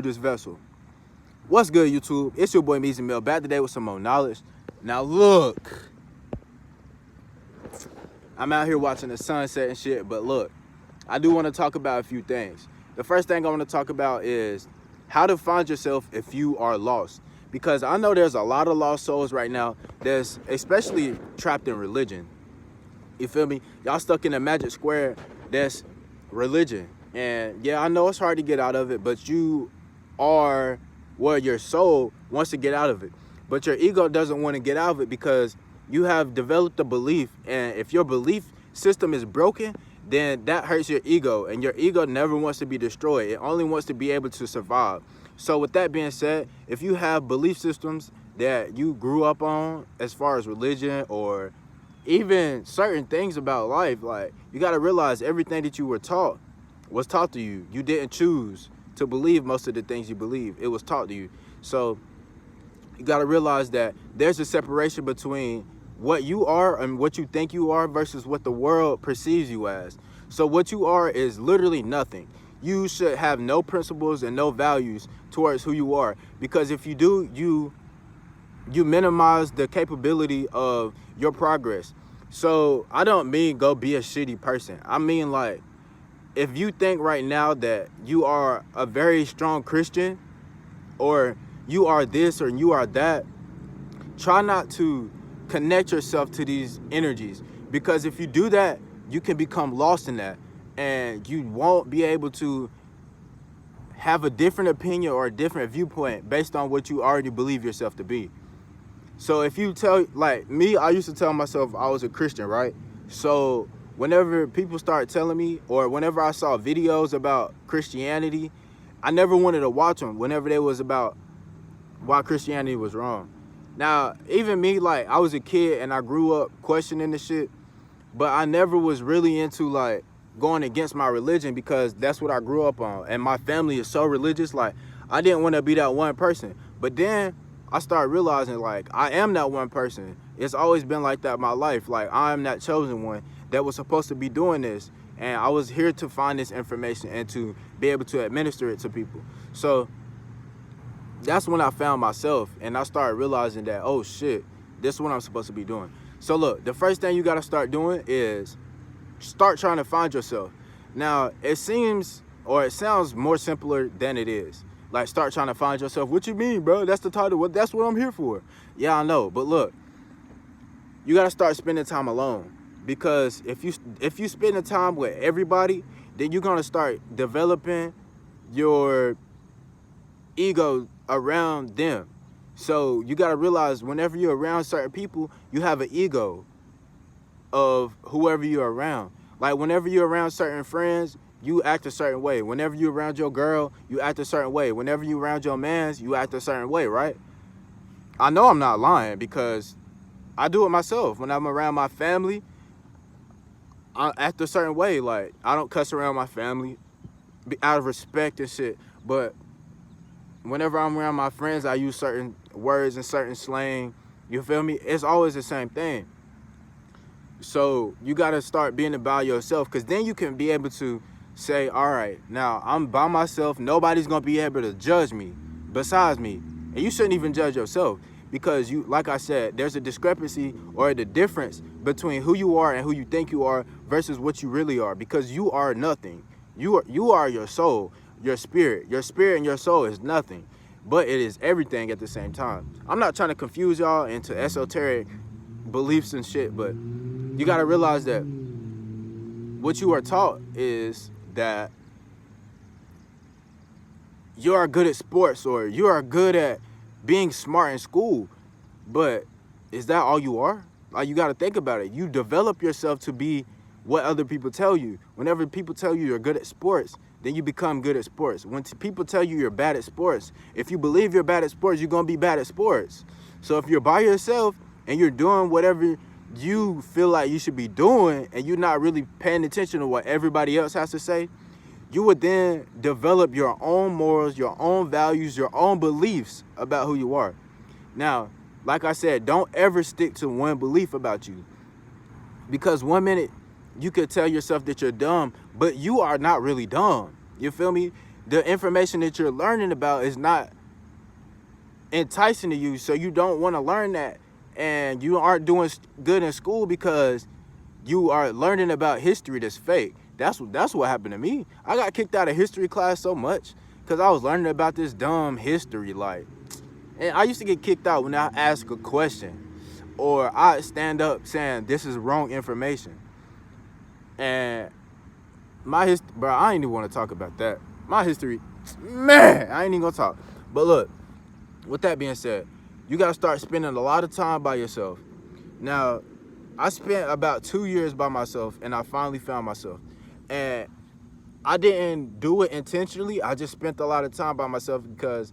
this vessel. What's good, YouTube? It's your boy Meezy Mill, back today with some more knowledge. Now look, I'm out here watching the sunset and shit, but look, I do want to talk about a few things. The first thing I want to talk about is how to find yourself if you are lost. Because I know there's a lot of lost souls right now that's especially trapped in religion. You feel me? Y'all stuck in a magic square that's religion. And yeah, I know it's hard to get out of it, but you are where your soul wants to get out of it. But your ego doesn't want to get out of it because you have developed a belief. And if your belief system is broken, then that hurts your ego. And your ego never wants to be destroyed. It only wants to be able to survive. So with that being said, if you have belief systems that you grew up on as far as religion or even certain things about life, like, you got to realize everything that you were taught was taught to you. You didn't choose to believe most of the things you believe. It was taught to you. So you got to realize that there's a separation between what you are and what you think you are versus what the world perceives you as. So what you are is literally nothing. You should have no principles and no values towards who you are, because if you do, you minimize the capability of your progress. So I don't mean go be a shitty person. I mean, like, if you think right now that you are a very strong Christian, or you are this or you are that, try not to connect yourself to these energies, because if you do that, you can become lost in that, and you won't be able to have a different opinion or a different viewpoint based on what you already believe yourself to be. So if you tell, like me, I used to tell myself I was a Christian, right? So whenever people start telling me, or whenever I saw videos about Christianity, I never wanted to watch them whenever they was about why Christianity was wrong. Now, even me, like, I was a kid and I grew up questioning this shit, but I never was really into, like, going against my religion, because that's what I grew up on. And my family is so religious, like, I didn't want to be that one person. But then I started realizing, like, I am that one person. It's always been like that in my life. Like, I am that chosen one that was supposed to be doing this. And I was here to find this information and to be able to administer it to people. So that's when I found myself, and I started realizing that, oh shit, this is what I'm supposed to be doing. So look, the first thing you got to start doing is start trying to find yourself. Now, it seems, or it sounds more simpler than it is. Like, start trying to find yourself. What you mean, bro? That's the title. That's what I'm here for. Yeah, I know. But look, you got to start spending time alone. Because if you spend the time with everybody, then you're going to start developing your ego around them. So you got to realize, whenever you're around certain people, you have an ego of whoever you're around. Like, whenever you're around certain friends, you act a certain way. Whenever you're around your girl, you act a certain way. Whenever you're around your mans, you act a certain way, right? I know I'm not lying, because I do it myself. When I'm around my family, I act a certain way. Like, I don't cuss around my family out of respect and shit. But whenever I'm around my friends, I use certain words and certain slang. You feel me? It's always the same thing. So you got to start being about yourself, because then you can be able to say, all right, now I'm by myself. Nobody's going to be able to judge me besides me. And you shouldn't even judge yourself, because you, like I said, there's a discrepancy or the difference between who you are and who you think you are versus what you really are, because you are nothing. You are your soul, your spirit. Your spirit and your soul is nothing, but it is everything at the same time. I'm not trying to confuse y'all into esoteric beliefs and shit, but you got to realize that what you are taught is that you are good at sports, or you are good at being smart in school. But is that all you are? Like, you got to think about it. You develop yourself to be what other people tell you. Whenever people tell you you're good at sports, then you become good at sports. When people tell you you're bad at sports, if you believe you're bad at sports, you're going to be bad at sports. So if you're by yourself and you're doing whatever you feel like you should be doing, and you're not really paying attention to what everybody else has to say, you would then develop your own morals, your own values, your own beliefs about who you are. Now, like I said, don't ever stick to one belief about you, because one minute you could tell yourself that you're dumb, but you are not really dumb. You feel me? the information that you're learning about is not enticing to you, so you don't want to learn that, and you aren't doing good in school because you are learning about history that's fake. That's what happened to me. I got kicked out of history class so much because I was learning about this dumb history, like, and I used to get kicked out when I ask a question or I stand up saying this is wrong information. And my history, bro, I ain't even want to talk about that. My history, man, I ain't even gonna talk. But look, with that being said, you gotta start spending a lot of time by yourself. Now, I spent about 2 years by myself, and I finally found myself. And I didn't do it intentionally. I just spent a lot of time by myself because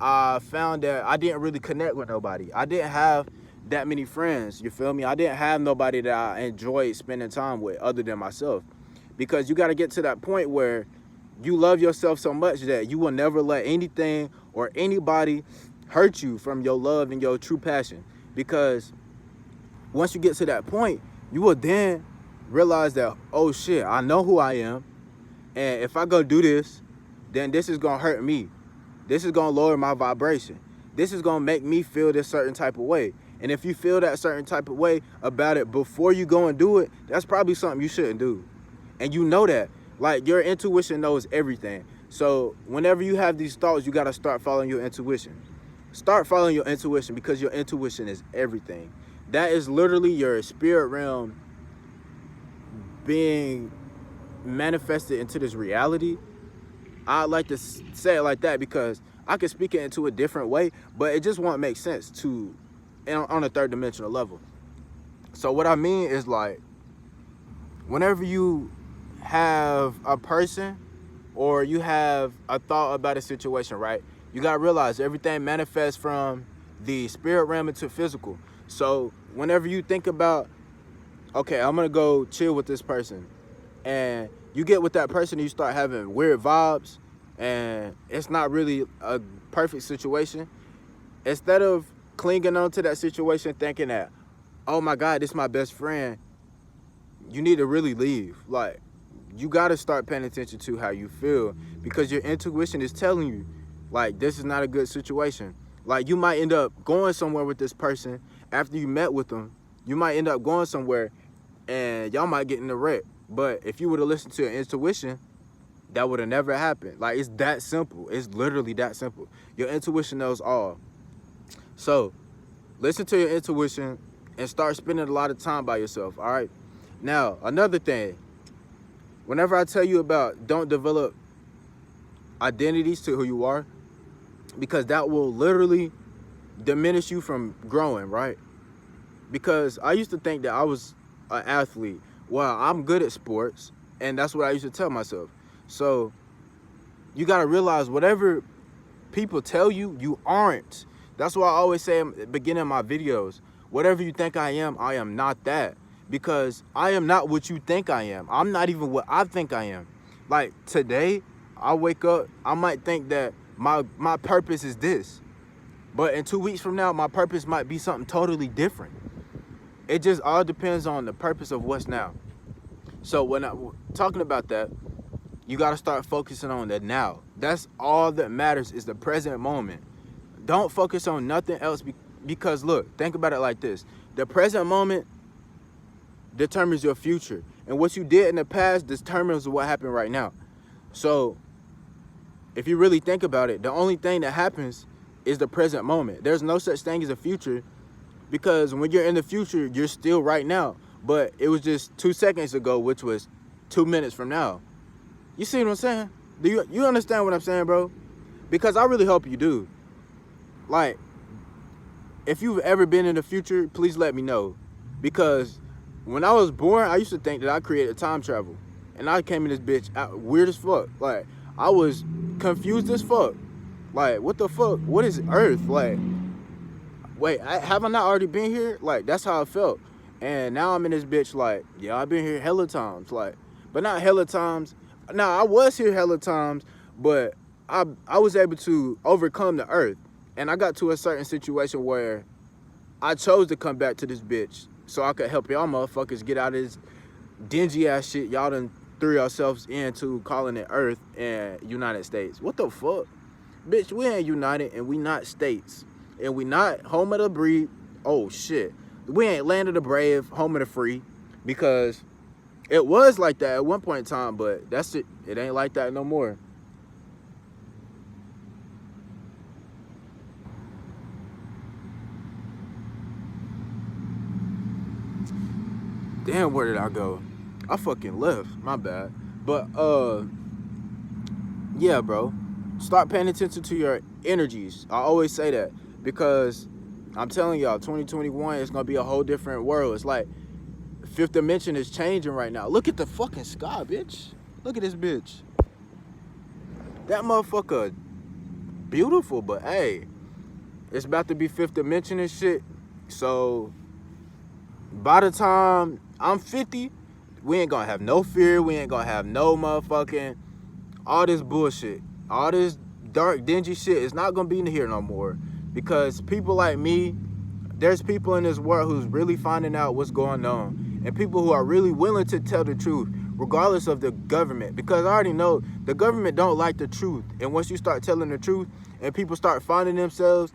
I found that I didn't really connect with nobody. I didn't have that many friends, you feel me? I didn't have nobody that I enjoyed spending time with other than myself. Because you got to get to that point where you love yourself so much that you will never let anything or anybody hurt you from your love and your true passion. Because once you get to that point, you will then realize that, oh shit, I know who I am. And if I go do this, then this is going to hurt me. This is going to lower my vibration. This is going to make me feel this certain type of way. And if you feel that certain type of way about it before you go and do it, that's probably something you shouldn't do. And you know that. Like, your intuition knows everything. So whenever you have these thoughts, you got to start following your intuition. Start following your intuition, because your intuition is everything. That is literally your spirit realm being manifested into this reality. I like to say it like that because I can speak it into a different way, but it just won't make sense on a third dimensional level. So what I mean is, like, whenever you have a person or you have a thought about a situation, right? You got to realize everything manifests from the spirit realm into physical. So whenever you think about, okay, I'm going to go chill with this person, and you get with that person and you start having weird vibes and it's not really a perfect situation, instead of clinging on to that situation thinking that, oh my God, this is my best friend, you need to really leave. Like, you got to start paying attention to how you feel, because your intuition is telling you, like, this is not a good situation. Like, you might end up going somewhere with this person after you met with them. You might end up going somewhere and y'all might get in a wreck. But if you would have listened to your intuition, that would have never happened. Like, it's that simple. It's literally that simple. Your intuition knows all. So listen to your intuition and start spending a lot of time by yourself, all right? Now, another thing, whenever I tell you about don't develop identities to who you are, because that will literally diminish you from growing, right? Because I used to think that I was an athlete. Well, I'm good at sports, and that's what I used to tell myself. So you got to realize whatever people tell you, you aren't. That's why I always say at the beginning of my videos, whatever you think I am not that. Because I am not what you think I am. I'm not even what I think I am. Like, today, I wake up, I might think that my purpose is this. But in 2 weeks from now, my purpose might be something totally different. It just all depends on the purpose of what's now. So when I'm talking about that, you got to start focusing on the now. That's all that matters, is the present moment. Don't focus on nothing else, because look, think about it like this. The present moment determines your future. And what you did in the past determines what happened right now. So if you really think about it, the only thing that happens is the present moment. There's no such thing as a future, because when you're in the future, you're still right now. But it was just 2 seconds ago, which was 2 minutes from now. You see what I'm saying? Do you understand what I'm saying, bro? Because I really hope you do. Like, if you've ever been in the future, please let me know. Because when I was born, I used to think that I created time travel. And I came in this bitch out weird as fuck. Like, I was confused as fuck. Like, what the fuck? What is Earth? Like, wait, have I not already been here? Like, that's how I felt. And now I'm in this bitch like, yeah, I've been here hella times. Like, but not hella times. Now, I was here hella times, but I was able to overcome the Earth. And I got to a certain situation where I chose to come back to this bitch so I could help y'all motherfuckers get out of this dingy ass shit y'all done threw ourselves into calling it Earth and United States. What the fuck? Bitch, we ain't united and we not states. And we not home of the brave. Oh, shit. We ain't land of the brave, home of the free. Because it was like that at one point in time, but that's it. It ain't like that no more. Damn, where did I go? I fucking left. My bad. But, yeah, bro. Start paying attention to your energies. I always say that because I'm telling y'all, 2021 is going to be a whole different world. It's like fifth dimension is changing right now. Look at the fucking sky, bitch. Look at this bitch. That motherfucker beautiful, but hey, it's about to be fifth dimension and shit. So by the time I'm 50, we ain't gonna have no fear. We ain't gonna have no motherfucking all this bullshit. All this dark, dingy shit is not gonna be in here no more. Because people like me, there's people in this world who's really finding out what's going on. And people who are really willing to tell the truth, regardless of the government. Because I already know the government don't like the truth. And once you start telling the truth and people start finding themselves,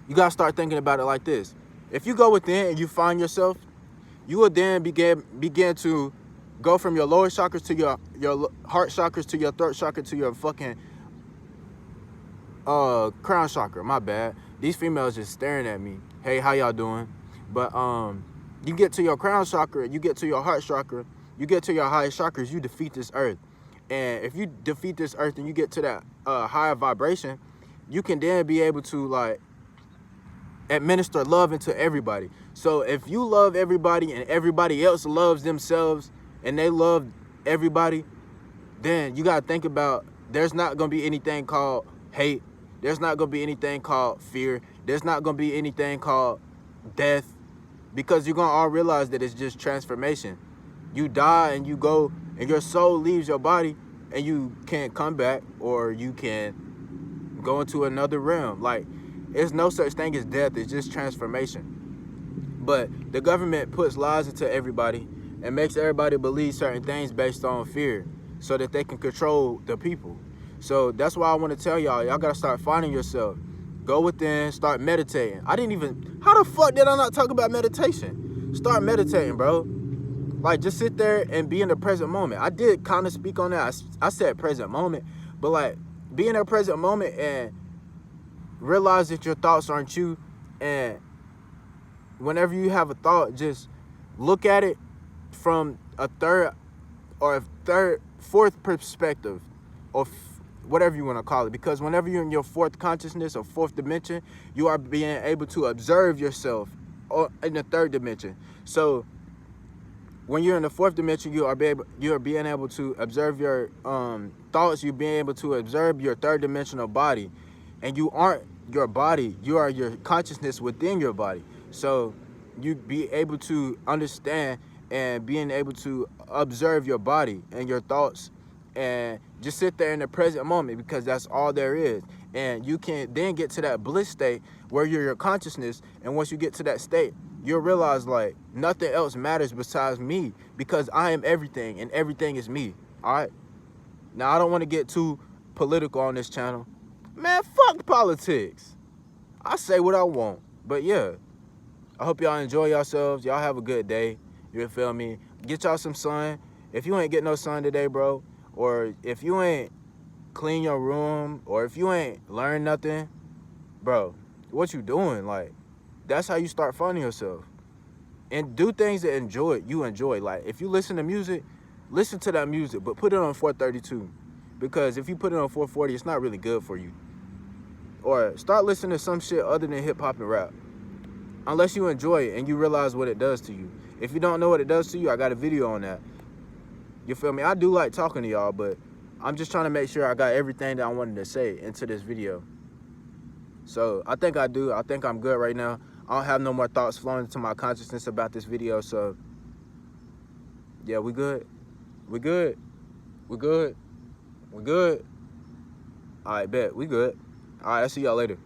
you gotta start thinking about it like this. If you go within and you find yourself, you will then begin to go from your lower chakras to your heart chakras to your throat chakra to your fucking crown chakra. My bad. These females just staring at me. Hey, how y'all doing? But you get to your crown chakra, you get to your heart chakra, you get to your highest chakras, you defeat this earth. And if you defeat this earth and you get to that higher vibration, you can then be able to like administer love into everybody. So if you love everybody and everybody else loves themselves and they love everybody, then you gotta think about there's not gonna be anything called hate. There's not gonna be anything called fear. There's not gonna be anything called death, because you're gonna all realize that it's just transformation. You die and you go and your soul leaves your body and you can't come back, or you can go into another realm. Like, there's no such thing as death. It's just transformation. But the government puts lies into everybody and makes everybody believe certain things based on fear so that they can control the people. So that's why I want to tell y'all gotta start finding yourself. Go within, start meditating. How the fuck did I not talk about meditation? Start meditating, bro. Like, just sit there and be in the present moment. I did kind of speak on that. I said present moment, but like, be in the present moment and realize that your thoughts aren't you. And whenever you have a thought, just look at it from a fourth perspective, or whatever you want to call it. Because whenever you're in your fourth consciousness or fourth dimension, you are being able to observe yourself in the third dimension. So when you're in the fourth dimension, you are being able to observe your thoughts. You're being able to observe your third dimensional body, and you aren't your body. You are your consciousness within your body. So you be able to understand and being able to observe your body and your thoughts, and just sit there in the present moment, because that's all there is. And you can then get to that bliss state where you're your consciousness. And once you get to that state, you'll realize like nothing else matters besides me, because I am everything and everything is me. All right. Now, I don't want to get too political on this channel. Man, fuck politics. I say what I want. But yeah, I hope y'all enjoy yourselves. Y'all have a good day. You feel me? Get y'all some sun. If you ain't get no sun today, bro, or if you ain't clean your room, or if you ain't learn nothing, bro, what you doing? Like, that's how you start finding yourself. And do things that you enjoy. Like, if you listen to music, listen to that music, but put it on 432. Because if you put it on 440, it's not really good for you. Or start listening to some shit other than hip-hop and rap. Unless you enjoy it and you realize what it does to you. If you don't know what it does to you, I got a video on that. You feel me? I do like talking to y'all, but I'm just trying to make sure I got everything that I wanted to say into this video. So I think I do. I think I'm good right now. I don't have no more thoughts flowing into my consciousness about this video. So yeah, we good. We good. We good. We good. All right, bet. We good. All right, I'll see y'all later.